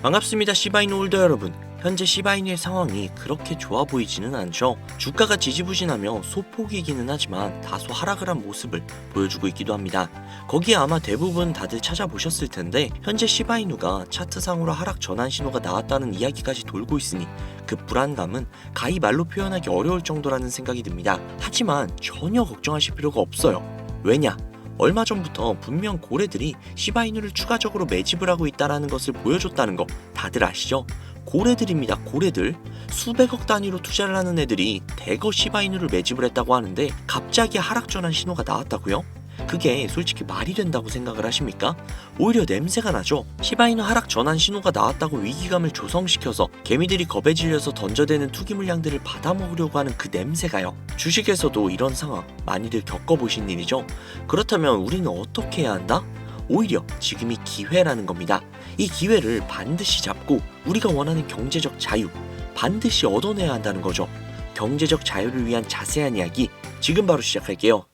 반갑습니다. 시바이누 홀더 여러분. 현재 시바이누의 상황이 그렇게 좋아 보이지는 않죠. 주가가 지지부진하며 소폭이기는 하지만 다소 하락을 한 모습을 보여주고 있기도 합니다. 거기에 아마 대부분 다들 찾아보셨을 텐데 현재 시바이누가 차트상으로 하락 전환 신호가 나왔다는 이야기까지 돌고 있으니 그 불안감은 가히 말로 표현하기 어려울 정도라는 생각이 듭니다. 하지만 전혀 걱정하실 필요가 없어요. 왜냐? 얼마 전부터 분명 고래들이 시바이누를 추가적으로 매집을 하고 있다는 것을 보여줬다는 거 다들 아시죠? 고래들입니다. 고래들. 수백억 단위로 투자를 하는 애들이 대거 시바이누를 매집을 했다고 하는데 갑자기 하락 전환 신호가 나왔다고요? 그게 솔직히 말이 된다고 생각을 하십니까? 오히려 냄새가 나죠. 시바이누 하락 전환 신호가 나왔다고 위기감을 조성시켜서 개미들이 겁에 질려서 던져대는 투기 물량들을 받아먹으려고 하는 그 냄새가요. 주식에서도 이런 상황 많이들 겪어보신 일이죠. 그렇다면 우리는 어떻게 해야 한다? 오히려 지금이 기회라는 겁니다. 이 기회를 반드시 잡고 우리가 원하는 경제적 자유 반드시 얻어내야 한다는 거죠. 경제적 자유를 위한 자세한 이야기 지금 바로 시작할게요.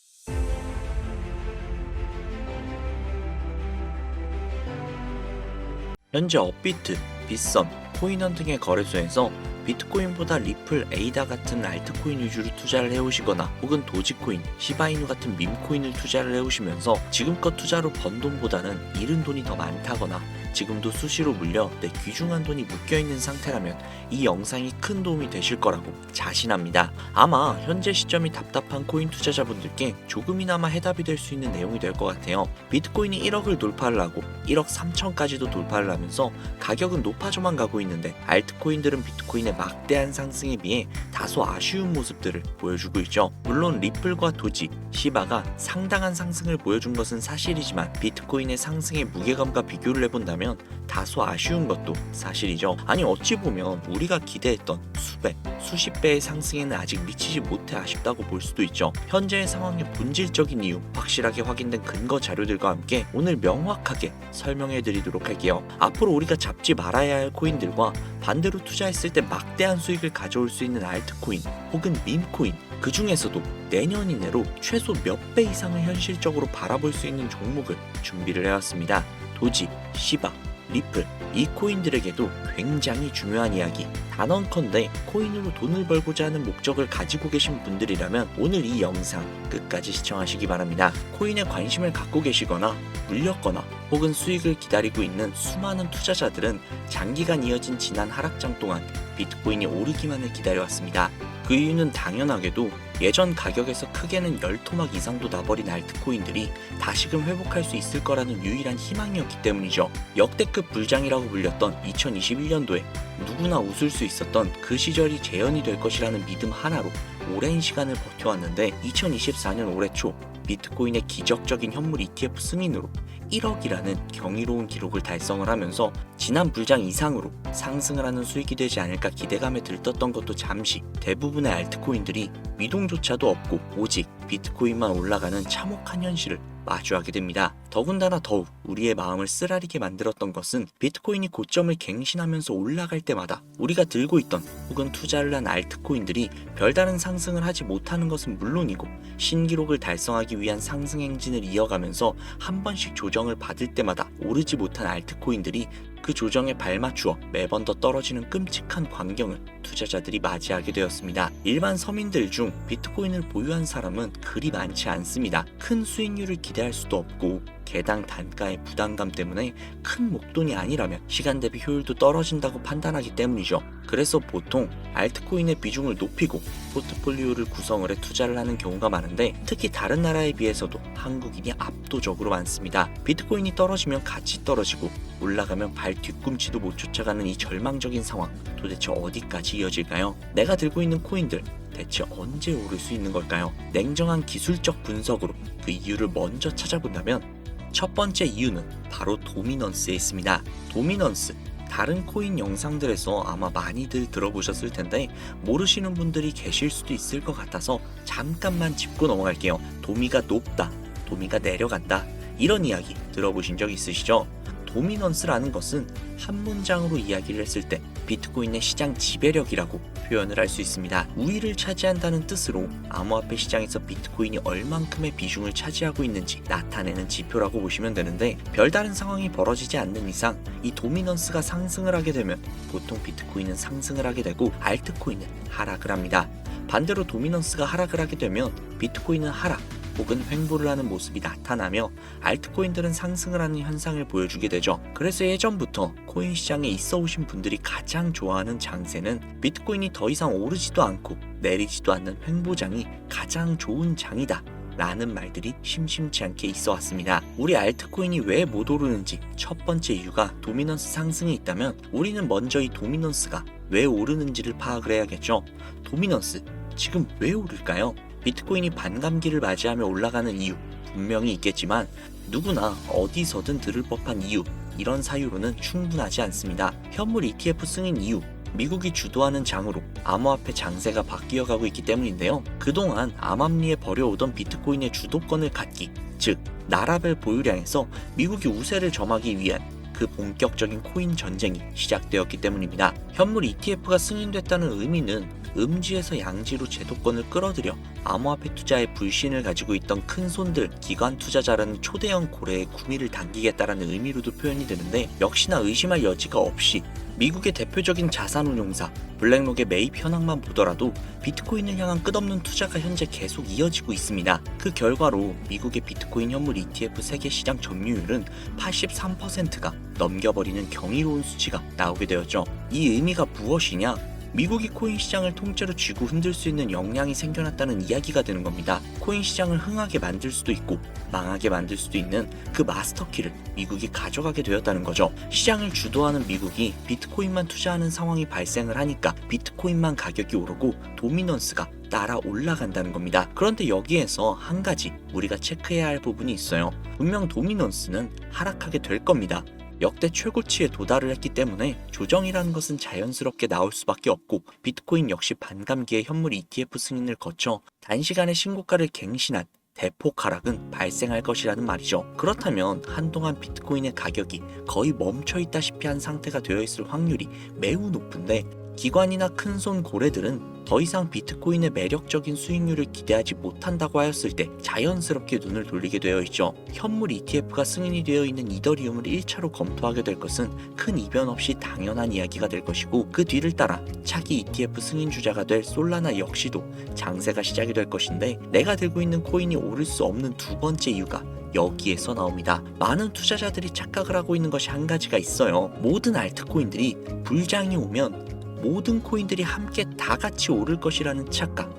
현재 업비트, 빗썸, 코인원 등의 거래소에서 비트코인보다 리플, 에이다 같은 알트코인 위주로 투자를 해오시거나 혹은 도지코인, 시바이누 같은 밈코인을 투자를 해오시면서 지금껏 투자로 번 돈보다는 잃은 돈이 더 많다거나 지금도 수시로 물려 내 귀중한 돈이 묶여있는 상태라면 이 영상이 큰 도움이 되실 거라고 자신합니다. 아마 현재 시점이 답답한 코인 투자자분들께 조금이나마 해답이 될 수 있는 내용이 될 것 같아요. 비트코인이 1억을 돌파를 하고 1억 3천까지도 돌파를 하면서 가격은 높아져만 가고 있는데 알트코인들은 비트코인의 막대한 상승에 비해 다소 아쉬운 모습들을 보여주고 있죠. 물론 리플과 도지, 시바가 상당한 상승을 보여준 것은 사실이지만 비트코인의 상승의 무게감과 비교를 해본다면 다소 아쉬운 것도 사실이죠. 아니 어찌 보면 우리가 기대했던 수백, 수십 배의 상승에는 아직 미치지 못해 아쉽다고 볼 수도 있죠. 현재의 상황의 본질적인 이유 확실하게 확인된 근거 자료들과 함께 오늘 명확하게 설명해 드리도록 할게요. 앞으로 우리가 잡지 말아야 할 코인들과 반대로 투자했을 때 막대한 수익을 가져올 수 있는 알트코인 혹은 밈코인 그 중에서도 내년 이내로 최소 몇 배 이상을 현실적으로 바라볼 수 있는 종목을 준비를 해왔습니다. 도지, 시바, 리플 이 코인들에게도 굉장히 중요한 이야기. 단언컨대 코인으로 돈을 벌고자 하는 목적을 가지고 계신 분들이라면 오늘 이 영상 끝까지 시청하시기 바랍니다. 코인에 관심을 갖고 계시거나 물렸거나 혹은 수익을 기다리고 있는 수많은 투자자들은 장기간 이어진 지난 하락장 동안 비트코인이 오르기만을 기다려왔습니다. 그 이유는 당연하게도 예전 가격에서 크게는 10토막 이상도 나버린 알트코인들이 다시금 회복할 수 있을 거라는 유일한 희망이었기 때문이죠. 역대급 불장이라고 불렸던 2021년도에 누구나 웃을 수 있었던 그 시절이 재현이 될 것이라는 믿음 하나로 오랜 시간을 버텨왔는데 2024년 올해 초 비트코인의 기적적인 현물 ETF 승인으로 1억이라는 경이로운 기록을 달성을 하면서 지난 불장 이상으로 상승을 하는 수익이 되지 않을까 기대감에 들떴던 것도 잠시 대부분의 알트코인들이 미동조차도 없고 오직 비트코인만 올라가는 참혹한 현실을 마주하게 됩니다. 더군다나 더욱 우리의 마음을 쓰라리게 만들었던 것은 비트코인이 고점을 갱신하면서 올라갈 때마다 우리가 들고 있던 혹은 투자를 한 알트코인들이 별다른 상승을 하지 못하는 것은 물론이고 신기록을 달성하기 위한 상승 행진을 이어가면서 한 번씩 조정을 받을 때마다 오르지 못한 알트코인들이 그 조정에 발맞추어 매번 더 떨어지는 끔찍한 광경을 투자자들이 맞이하게 되었습니다. 일반 서민들 중 비트코인을 보유한 사람은 그리 많지 않습니다. 큰 수익률을 기대할 수도 없고 개당 단가의 부담감 때문에 큰 목돈이 아니라면 시간 대비 효율도 떨어진다고 판단하기 때문이죠. 그래서 보통 알트코인의 비중을 높이고 포트폴리오를 구성을 해 투자를 하는 경우가 많은데 특히 다른 나라에 비해서도 한국인이 압도적으로 많습니다. 비트코인이 떨어지면 같이 떨어지고 올라가면 발 뒤꿈치도 못 쫓아가는 이 절망적인 상황 도대체 어디까지 이어질까요? 내가 들고 있는 코인들 대체 언제 오를 수 있는 걸까요? 냉정한 기술적 분석으로 그 이유를 먼저 찾아본다면 첫 번째 이유는 바로 도미넌스에 있습니다. 도미넌스 다른 코인 영상들에서 아마 많이들 들어보셨을 텐데 모르시는 분들이 계실 수도 있을 것 같아서 잠깐만 짚고 넘어갈게요. 도미가 높다, 도미가 내려간다 이런 이야기 들어보신 적 있으시죠? 도미넌스라는 것은 한 문장으로 이야기를 했을 때 비트코인의 시장 지배력이라고 표현을 할 수 있습니다. 우위를 차지한다는 뜻으로 암호화폐 시장에서 비트코인이 얼만큼의 비중을 차지하고 있는지 나타내는 지표라고 보시면 되는데, 별다른 상황이 벌어지지 않는 이상 이 도미넌스가 상승을 하게 되면 보통 비트코인은 상승을 하게 되고 알트코인은 하락을 합니다. 반대로 도미넌스가 하락을 하게 되면 비트코인은 하락 혹은 횡보를 하는 모습이 나타나며 알트코인들은 상승을 하는 현상을 보여주게 되죠. 그래서 예전부터 코인 시장에 있어 오신 분들이 가장 좋아하는 장세는 비트코인이 더 이상 오르지도 않고 내리지도 않는 횡보장이 가장 좋은 장이다 라는 말들이 심심치 않게 있어 왔습니다. 우리 알트코인이 왜 못 오르는지 첫 번째 이유가 도미넌스 상승이 있다면 우리는 먼저 이 도미넌스가 왜 오르는지를 파악을 해야겠죠. 도미넌스, 지금 왜 오를까요? 비트코인이 반감기를 맞이하며 올라가는 이유 분명히 있겠지만 누구나 어디서든 들을 법한 이유, 이런 사유로는 충분하지 않습니다. 현물 ETF 승인 이유, 미국이 주도하는 장으로 암호화폐 장세가 바뀌어가고 있기 때문인데요. 그동안 암암리에 벌여오던 비트코인의 주도권을 갖기, 즉 나라별 보유량에서 미국이 우세를 점하기 위한 그 본격적인 코인 전쟁이 시작되었기 때문입니다. 현물 ETF가 승인됐다는 의미는 음지에서 양지로 제도권을 끌어들여 암호화폐 투자에 불신을 가지고 있던 큰손들, 기관 투자자라는 초대형 고래의 구미를 당기겠다라는 의미로도 표현이 되는데, 역시나 의심할 여지가 없이 미국의 대표적인 자산운용사 블랙록의 매입 현황만 보더라도 비트코인을 향한 끝없는 투자가 현재 계속 이어지고 있습니다. 그 결과로 미국의 비트코인 현물 ETF 세계 시장 점유율은 83%가 넘겨버리는 경이로운 수치가 나오게 되었죠. 이 의미가 무엇이냐? 미국이 코인 시장을 통째로 쥐고 흔들 수 있는 역량이 생겨났다는 이야기가 되는 겁니다. 코인 시장을 흥하게 만들 수도 있고 망하게 만들 수도 있는 그 마스터키를 미국이 가져가게 되었다는 거죠. 시장을 주도하는 미국이 비트코인만 투자하는 상황이 발생을 하니까 비트코인만 가격이 오르고 도미넌스가 따라 올라간다는 겁니다. 그런데 여기에서 한 가지 우리가 체크해야 할 부분이 있어요. 분명 도미넌스는 하락하게 될 겁니다. 역대 최고치에 도달을 했기 때문에 조정이라는 것은 자연스럽게 나올 수밖에 없고, 비트코인 역시 반감기에 현물 ETF 승인을 거쳐 단시간에 신고가를 갱신한 대폭 하락은 발생할 것이라는 말이죠. 그렇다면 한동안 비트코인의 가격이 거의 멈춰있다시피 한 상태가 되어 있을 확률이 매우 높은데, 기관이나 큰손 고래들은 더 이상 비트코인의 매력적인 수익률을 기대하지 못한다고 하였을 때 자연스럽게 눈을 돌리게 되어 있죠. 현물 ETF가 승인이 되어 있는 이더리움을 1차로 검토하게 될 것은 큰 이변 없이 당연한 이야기가 될 것이고, 그 뒤를 따라 차기 ETF 승인 주자가 될 솔라나 역시도 장세가 시작이 될 것인데, 내가 들고 있는 코인이 오를 수 없는 두 번째 이유가 여기에서 나옵니다. 많은 투자자들이 착각을 하고 있는 것이 한 가지가 있어요. 모든 알트코인들이 불장이 오면 모든 코인들이 함께 다 같이 오를 것이라는 착각.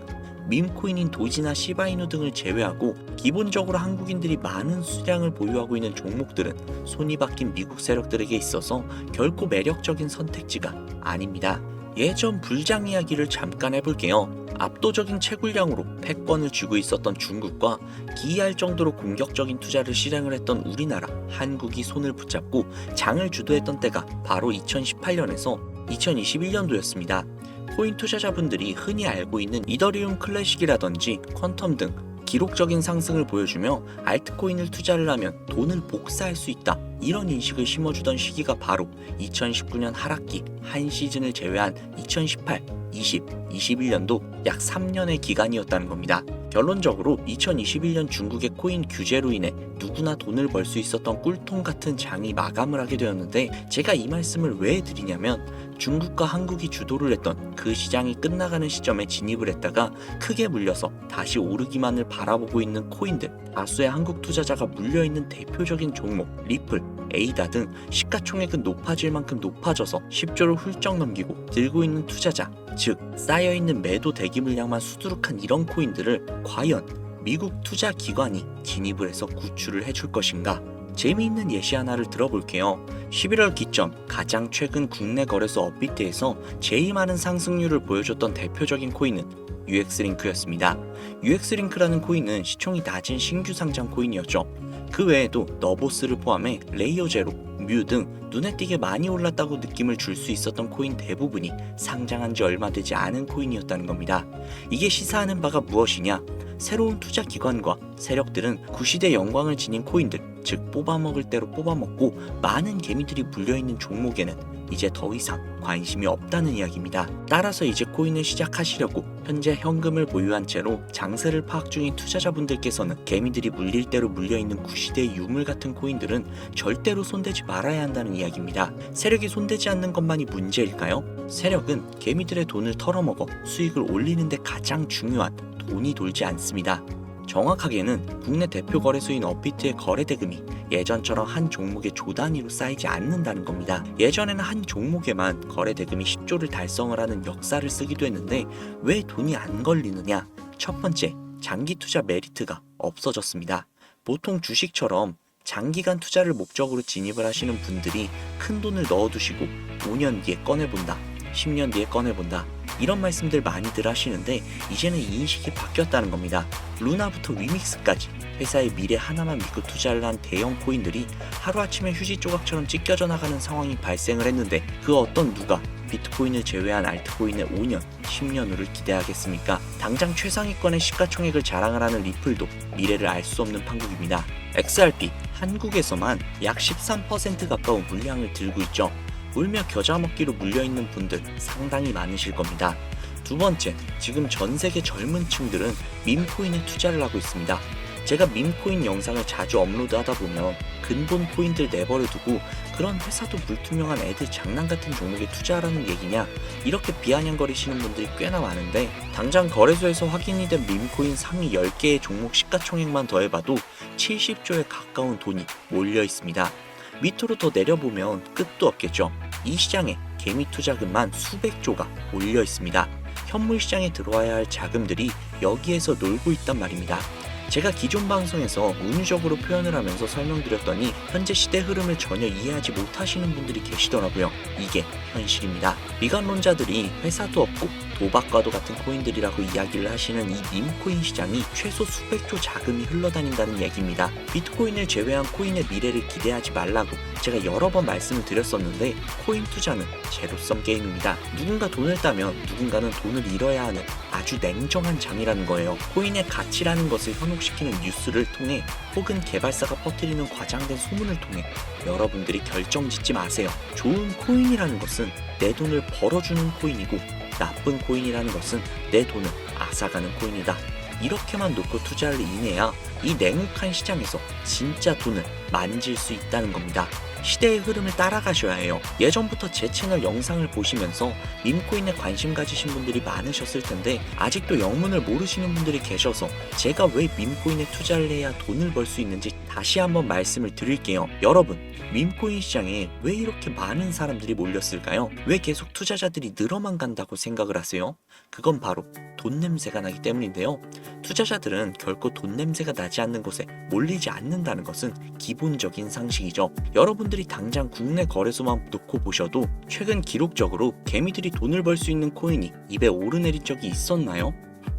밈코인인 도지나 시바이누 등을 제외하고 기본적으로 한국인들이 많은 수량을 보유하고 있는 종목들은 손이 바뀐 미국 세력들에게 있어서 결코 매력적인 선택지가 아닙니다. 예전 불장 이야기를 잠깐 해볼게요. 압도적인 채굴량으로 패권을 쥐고 있었던 중국과 기이할 정도로 공격적인 투자를 실행을 했던 우리나라, 한국이 손을 붙잡고 장을 주도했던 때가 바로 2018년에서 2021년도였습니다. 코인 투자자분들이 흔히 알고 있는 이더리움 클래식이라든지 퀀텀 등 기록적인 상승을 보여주며 알트코인을 투자를 하면 돈을 복사할 수 있다, 이런 인식을 심어주던 시기가 바로 2019년 하락기 한 시즌을 제외한 2018, 20, 21년도 약 3년의 기간이었다는 겁니다. 결론적으로 2021년 중국의 코인 규제로 인해 누구나 돈을 벌 수 있었던 꿀통 같은 장이 마감을 하게 되었는데, 제가 이 말씀을 왜 드리냐면 중국과 한국이 주도를 했던 그 시장이 끝나가는 시점에 진입을 했다가 크게 물려서 다시 오르기만을 바라보고 있는 코인들, 다수의 한국 투자자가 물려있는 대표적인 종목 리플, 에이다 등 시가총액은 높아질 만큼 높아져서 10조를 훌쩍 넘기고 들고 있는 투자자, 즉 쌓여있는 매도 대기 물량만 수두룩한 이런 코인들을 과연 미국 투자 기관이 진입을 해서 구출을 해줄 것인가? 재미있는 예시 하나를 들어볼게요. 11월 기점 가장 최근 국내 거래소 업비트에서 제일 많은 상승률을 보여줬던 대표적인 코인은 UX링크였습니다. UX링크라는 코인은 시총이 낮은 신규 상장 코인이었죠. 그 외에도 너보스를 포함해 레이어제로, 뮤 등 눈에 띄게 많이 올랐다고 느낌을 줄 수 있었던 코인 대부분이 상장한 지 얼마 되지 않은 코인이었다는 겁니다. 이게 시사하는 바가 무엇이냐? 새로운 투자 기관과 세력들은 구시대 영광을 지닌 코인들, 즉 뽑아먹을 대로 뽑아먹고 많은 개미들이 물려있는 종목에는 이제 더 이상 관심이 없다는 이야기입니다. 따라서 이제 코인을 시작하시려고 현재 현금을 보유한 채로 장세를 파악 중인 투자자분들께서는 개미들이 물릴 대로 물려있는 구시대의 유물 같은 코인들은 절대로 손대지 말아야 한다는 이야기입니다. 세력이 손대지 않는 것만이 문제일까요? 세력은 개미들의 돈을 털어먹어 수익을 올리는 데 가장 중요한 돈이 돌지 않습니다. 정확하게는 국내 대표 거래소인 업비트의 거래 대금이 예전처럼 한 종목의 조 단위로 쌓이지 않는다는 겁니다. 예전에는 한 종목에만 거래 대금이 10조를 달성을 하는 역사를 쓰기도 했는데 왜 돈이 안 걸리느냐? 첫 번째, 장기 투자 메리트가 없어졌습니다. 보통 주식처럼 장기간 투자를 목적으로 진입을 하시는 분들이 큰 돈을 넣어두시고 5년 뒤에 꺼내본다, 10년 뒤에 꺼내본다, 이런 말씀들 많이들 하시는데 이제는 이 인식이 바뀌었다는 겁니다. 루나부터 위믹스까지 회사의 미래 하나만 믿고 투자를 한 대형 코인들이 하루아침에 휴지 조각처럼 찢겨져 나가는 상황이 발생을 했는데 그 어떤 누가 비트코인을 제외한 알트코인의 5년, 10년 후를 기대하겠습니까? 당장 최상위권의 시가총액을 자랑을 하는 리플도 미래를 알 수 없는 판국입니다. XRP, 한국에서만 약 13% 가까운 물량을 들고 있죠. 울며 겨자 먹기로 물려있는 분들 상당히 많으실 겁니다. 두 번째, 지금 전 세계 젊은 층들은 밈코인에 투자를 하고 있습니다. 제가 밈코인 영상을 자주 업로드하다 보면 근본 코인들 내버려두고 그런 회사도 불투명한 애들 장난 같은 종목에 투자하라는 얘기냐, 이렇게 비아냥거리시는 분들이 꽤나 많은데 당장 거래소에서 확인이 된 밈코인 상위 10개의 종목 시가총액만 더해봐도 70조에 가까운 돈이 몰려 있습니다. 밑으로 더 내려보면 끝도 없겠죠. 이 시장에 개미 투자금만 수백조가 몰려 있습니다. 현물 시장에 들어와야 할 자금들이 여기에서 놀고 있단 말입니다. 제가 기존 방송에서 운유적으로 표현을 하면서 설명드렸더니 현재 시대 흐름을 전혀 이해하지 못하시는 분들이 계시더라고요. 이게 현실입니다. 미관론자들이 회사도 없고 도박과도 같은 코인들이라고 이야기를 하시는 이 밈코인 시장이 최소 수백조 자금이 흘러다닌다는 얘기입니다. 비트코인을 제외한 코인의 미래를 기대하지 말라고 제가 여러 번 말씀을 드렸었는데 코인 투자는 제로섬 게임입니다. 누군가 돈을 따면 누군가는 돈을 잃어야 하는 아주 냉정한 장이라는 거예요. 코인의 가치라는 것을 현혹시키는 뉴스를 통해 혹은 개발사가 퍼뜨리는 과장된 소문을 통해 여러분들이 결정짓지 마세요. 좋은 코인이라는 것은 내 돈을 벌어주는 코인이고 나쁜 코인이라는 것은 내 돈을 앗아가는 코인이다. 이렇게만 놓고 투자를 인해야 이 냉혹한 시장에서 진짜 돈을 만질 수 있다는 겁니다. 시대의 흐름을 따라가셔야 해요. 예전부터 제 채널 영상을 보시면서 밈코인에 관심 가지신 분들이 많으셨을 텐데 아직도 영문을 모르시는 분들이 계셔서 제가 왜 밈코인에 투자를 해야 돈을 벌 수 있는지 다시 한번 말씀을 드릴게요. 여러분, 밈코인 시장에 왜 이렇게 많은 사람들이 몰렸을까요? 왜 계속 투자자들이 늘어만 간다고 생각을 하세요? 그건 바로 돈 냄새가 나기 때문인데요. 투자자들은 결코 돈 냄새가 나지 않는 곳에 몰리지 않는다는 것은 기본적인 상식이죠. 여러분들이 당장 국내 거래소만 놓고 보셔도 최근 기록적으로 개미들이 돈을 벌 수 있는 코인이 입에 오르내린 적이 있었나요?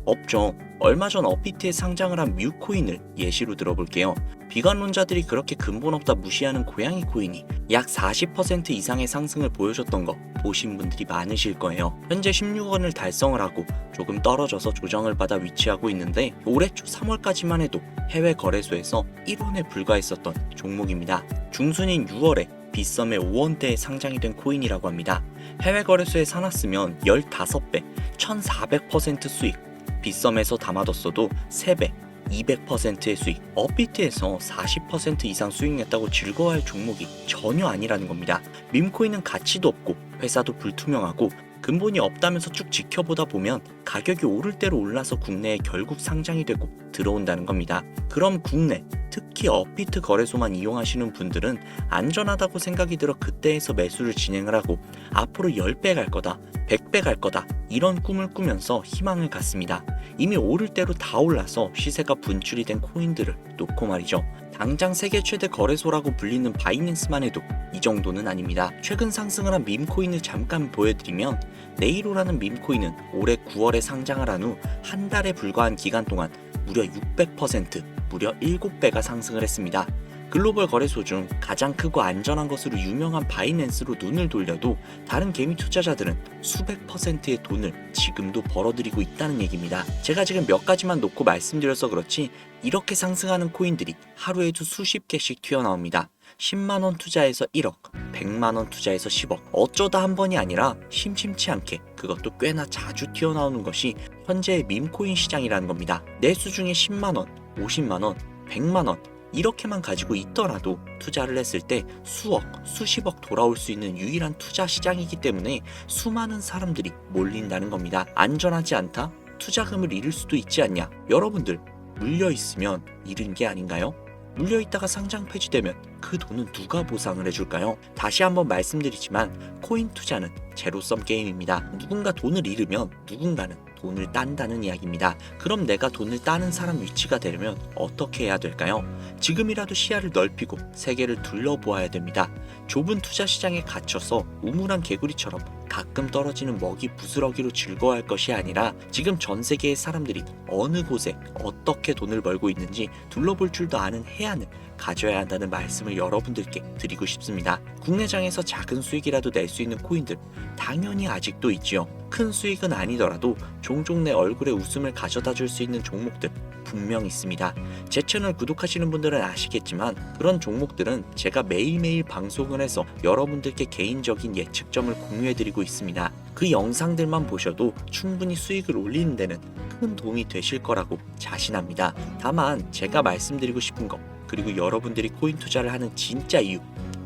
없죠. 얼마 전 업비트에 상장을 한 뮤코인을 예시로 들어볼게요. 비관론자들이 그렇게 근본 없다 무시하는 고양이 코인이 약 40% 이상의 상승을 보여줬던 거 보신 분들이 많으실 거예요. 현재 16원을 달성을 하고 조금 떨어져서 조정을 받아 위치하고 있는데 올해 초 3월까지만 해도 해외 거래소에서 1원에 불과했었던 종목입니다. 중순인 6월에 빗썸에 5원대에 상장이 된 코인이라고 합니다. 해외 거래소에 사놨으면 15배, 1400% 수익, 빗썸에서 담아뒀어도 3배, 200%의 수익, 업비트에서 40% 이상 수익 냈다고 즐거워할 종목이 전혀 아니라는 겁니다. 밈코인은 가치도 없고 회사도 불투명하고 근본이 없다면서 쭉 지켜보다 보면 가격이 오를 대로 올라서 국내에 결국 상장이 되고 들어온다는 겁니다. 그럼 국내, 특히 업비트 거래소만 이용하시는 분들은 안전하다고 생각이 들어 그때에서 매수를 진행을 하고 앞으로 10배 갈 거다, 100배 갈 거다, 이런 꿈을 꾸면서 희망을 갖습니다. 이미 오를 대로 다 올라서 시세가 분출이 된 코인들을 놓고 말이죠. 당장 세계 최대 거래소라고 불리는 바이낸스만 해도 이 정도는 아닙니다. 최근 상승을 한 밈코인을 잠깐 보여드리면 네이로라는 밈코인은 올해 9월에 상장을 한 후 한 달에 불과한 기간 동안 무려 600%, 무려 7배가 상승을 했습니다. 글로벌 거래소 중 가장 크고 안전한 것으로 유명한 바이낸스로 눈을 돌려도 다른 개미 투자자들은 수백 %의 돈을 지금도 벌어들이고 있다는 얘기입니다. 제가 지금 몇 가지만 놓고 말씀드려서 그렇지 이렇게 상승하는 코인들이 하루에도 수십 개씩 튀어나옵니다. 10만원 투자해서 1억, 100만원 투자해서 10억, 어쩌다 한 번이 아니라 심심치 않게 그것도 꽤나 자주 튀어나오는 것이 현재의 밈코인 시장이라는 겁니다. 내 수중에 10만원, 50만원, 100만원 이렇게만 가지고 있더라도 투자를 했을 때 수억, 수십억 돌아올 수 있는 유일한 투자 시장이기 때문에 수많은 사람들이 몰린다는 겁니다. 안전하지 않다? 투자금을 잃을 수도 있지 않냐? 여러분들 물려있으면 잃은 게 아닌가요? 물려있다가 상장 폐지되면 그 돈은 누가 보상을 해줄까요? 다시 한번 말씀드리지만 코인 투자는 제로섬 게임입니다. 누군가 돈을 잃으면 누군가는 돈을 딴다는 이야기입니다. 그럼 내가 돈을 따는 사람 위치가 되려면 어떻게 해야 될까요? 지금이라도 시야를 넓히고 세계를 둘러보아야 됩니다. 좁은 투자 시장에 갇혀서 우물한 개구리처럼 가끔 떨어지는 먹이 부스러기로 즐거워할 것이 아니라 지금 전 세계의 사람들이 어느 곳에 어떻게 돈을 벌고 있는지 둘러볼 줄도 아는 해안을 가져야 한다는 말씀을 여러분들께 드리고 싶습니다. 국내장에서 작은 수익이라도 낼 수 있는 코인들 당연히 아직도 있지요. 큰 수익은 아니더라도 종종 내 얼굴에 웃음을 가져다 줄 수 있는 종목들 분명 있습니다. 제 채널 구독하시는 분들은 아시겠지만 그런 종목들은 제가 매일매일 방송을 해서 여러분들께 개인적인 예측점을 공유해드리고 있습니다. 그 영상들만 보셔도 충분히 수익을 올리는 데는 큰 도움이 되실 거라고 자신합니다. 다만 제가 말씀드리고 싶은 것 그리고 여러분들이 코인 투자를 하는 진짜 이유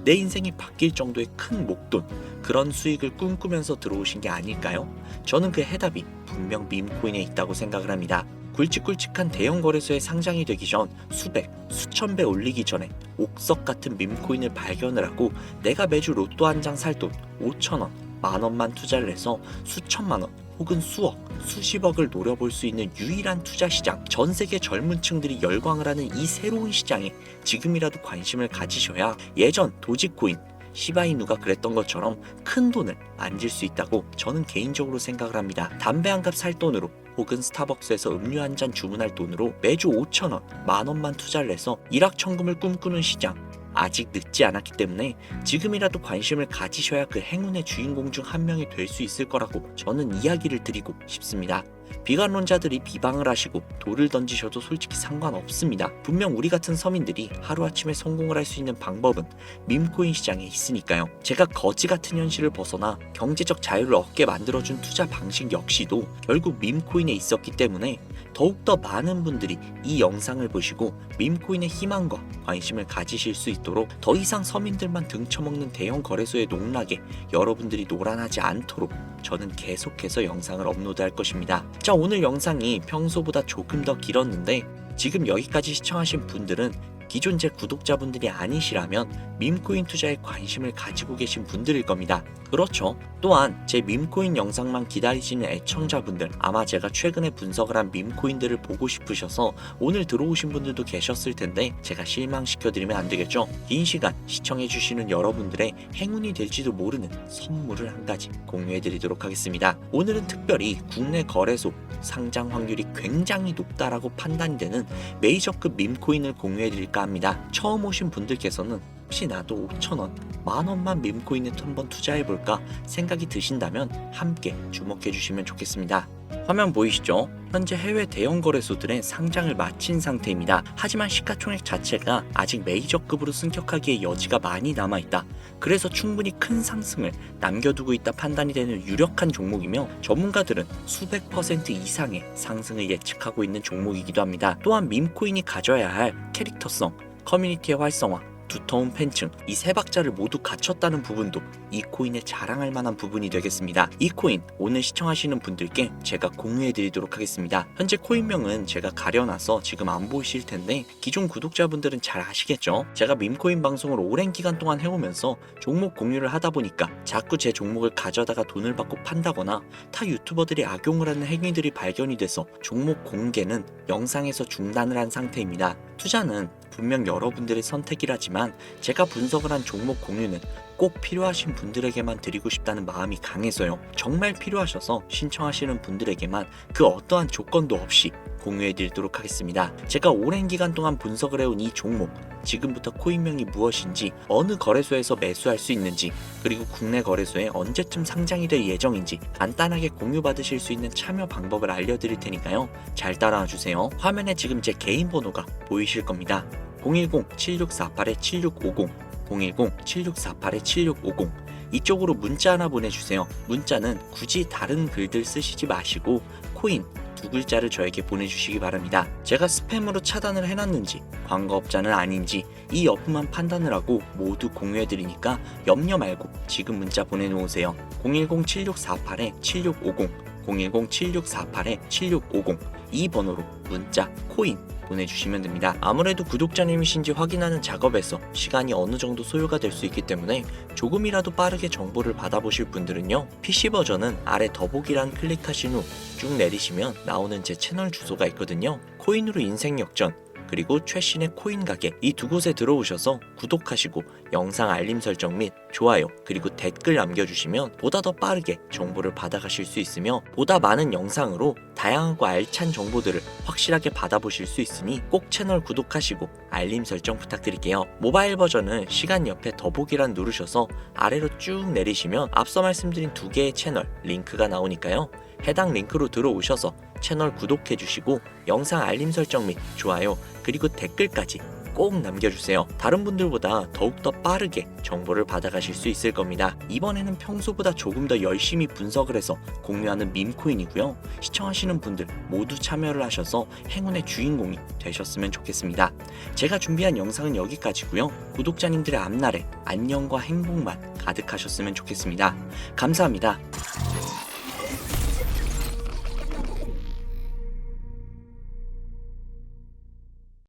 내 인생이 바뀔 정도의 큰 목돈 그런 수익을 꿈꾸면서 들어오신 게 아닐까요? 저는 그 해답이 분명 밈코인에 있다고 생각을 합니다. 굵직굵직한 대형 거래소에 상장이 되기 전 수백, 수천 배 올리기 전에 옥석 같은 밈코인을 발견을 하고 내가 매주 로또 한 장 살 돈 5천원, 만원만 투자를 해서 수천만원 혹은 수억, 수십억을 노려볼 수 있는 유일한 투자 시장, 전 세계 젊은 층들이 열광을 하는 이 새로운 시장에 지금이라도 관심을 가지셔야 예전 도지코인, 시바이누가 그랬던 것처럼 큰 돈을 만질 수 있다고 저는 개인적으로 생각을 합니다. 담배 한 갑 살 돈으로 혹은 스타벅스에서 음료 한 잔 주문할 돈으로 매주 5천원, 만원만 투자를 해서 일확천금을 꿈꾸는 시장, 아직 늦지 않았기 때문에 지금이라도 관심을 가지셔야 그 행운의 주인공 중 한 명이 될 수 있을 거라고 저는 이야기를 드리고 싶습니다. 비관론자들이 비방을 하시고 돌을 던지셔도 솔직히 상관없습니다. 분명 우리 같은 서민들이 하루아침에 성공을 할 수 있는 방법은 밈코인 시장에 있으니까요. 제가 거지 같은 현실을 벗어나 경제적 자유를 얻게 만들어준 투자 방식 역시도 결국 밈코인에 있었기 때문에 더욱더 많은 분들이 이 영상을 보시고 밈코인의 희망과 관심을 가지실 수 있도록 더 이상 서민들만 등쳐먹는 대형 거래소의 농락에 여러분들이 노란하지 않도록 저는 계속해서 영상을 업로드할 것입니다. 자, 오늘 영상이 평소보다 조금 더 길었는데 지금 여기까지 시청하신 분들은 기존 제 구독자분들이 아니시라면 밈코인 투자에 관심을 가지고 계신 분들일 겁니다. 그렇죠. 또한 제 밈코인 영상만 기다리시는 애청자분들, 아마 제가 최근에 분석을 한 밈코인들을 보고 싶으셔서 오늘 들어오신 분들도 계셨을 텐데 제가 실망시켜드리면 안 되겠죠. 긴 시간 시청해주시는 여러분들의 행운이 될지도 모르는 선물을 한 가지 공유해드리도록 하겠습니다. 오늘은 특별히 국내 거래소 상장 확률이 굉장히 높다라고 판단이 되는 메이저급 밈코인을 공유해드릴까 합니다. 처음 오신 분들께서는 혹시 나도 5천원, 만원만 밈코인에 한번 투자해볼까 생각이 드신다면 함께 주목해주시면 좋겠습니다. 화면 보이시죠? 현재 해외 대형 거래소들의 상장을 마친 상태입니다. 하지만 시가총액 자체가 아직 메이저급으로 승격하기에 여지가 많이 남아있다. 그래서 충분히 큰 상승을 남겨두고 있다 판단이 되는 유력한 종목이며 전문가들은 수백 % 이상의 상승을 예측하고 있는 종목이기도 합니다. 또한 밈코인이 가져야 할 캐릭터성, 커뮤니티의 활성화, 두터운 팬층, 이 세 박자를 모두 갖췄다는 부분도 이 코인에 자랑할 만한 부분이 되겠습니다. 이 코인 오늘 시청하시는 분들께 제가 공유해 드리도록 하겠습니다. 현재 코인명은 제가 가려놔서 지금 안 보이실 텐데 기존 구독자분들은 잘 아시겠죠? 제가 밈코인 방송을 오랜 기간 동안 해오면서 종목 공유를 하다 보니까 자꾸 제 종목을 가져다가 돈을 받고 판다거나 타 유튜버들이 악용을 하는 행위들이 발견이 돼서 종목 공개는 영상에서 중단을 한 상태입니다. 투자는 분명 여러분들의 선택이라지만 제가 분석을 한 종목 공유는 꼭 꼭 필요하신 분들에게만 드리고 싶다는 마음이 강해서요. 정말 필요하셔서 신청하시는 분들에게만 그 어떠한 조건도 없이 공유해드리도록 하겠습니다. 제가 오랜 기간 동안 분석을 해온 이 종목, 지금부터 코인명이 무엇인지, 어느 거래소에서 매수할 수 있는지, 그리고 국내 거래소에 언제쯤 상장이 될 예정인지 간단하게 공유받으실 수 있는 참여 방법을 알려드릴 테니까요. 잘 따라와 주세요. 화면에 지금 제 개인 번호가 보이실 겁니다. 010-7648-7650, 010-7648-7650 이쪽으로 문자 하나 보내주세요. 문자는 굳이 다른 글들 쓰시지 마시고 코인 두 글자를 저에게 보내주시기 바랍니다. 제가 스팸으로 차단을 해놨는지 광고업자는 아닌지 이 여부만 판단을 하고 모두 공유해드리니까 염려 말고 지금 문자 보내놓으세요. 010-7648-7650, 010-7648-7650 이 번호로 문자 코인 보내주시면 됩니다. 아무래도 구독자님이신지 확인하는 작업에서 시간이 어느 정도 소요가 될 수 있기 때문에 조금이라도 빠르게 정보를 받아보실 분들은요, PC 버전은 아래 더보기란 클릭하신 후 쭉 내리시면 나오는 제 채널 주소가 있거든요. 코인으로 인생 역전, 그리고 최신의 코인 가게 이 두 곳에 들어오셔서 구독하시고 영상 알림 설정 및 좋아요 그리고 댓글 남겨주시면 보다 더 빠르게 정보를 받아가실 수 있으며 보다 많은 영상으로 다양하고 알찬 정보들을 확실하게 받아보실 수 있으니 꼭 채널 구독하시고 알림 설정 부탁드릴게요. 모바일 버전은 시간 옆에 더보기란 누르셔서 아래로 쭉 내리시면 앞서 말씀드린 두 개의 채널 링크가 나오니까요. 해당 링크로 들어오셔서 채널 구독해주시고 영상 알림 설정 및 좋아요 그리고 댓글까지 꼭 남겨주세요. 다른 분들보다 더욱더 빠르게 정보를 받아가실 수 있을 겁니다. 이번에는 평소보다 조금 더 열심히 분석을 해서 공유하는 밈코인이고요. 시청하시는 분들 모두 참여를 하셔서 행운의 주인공이 되셨으면 좋겠습니다. 제가 준비한 영상은 여기까지고요. 구독자님들의 앞날에 안녕과 행복만 가득하셨으면 좋겠습니다. 감사합니다.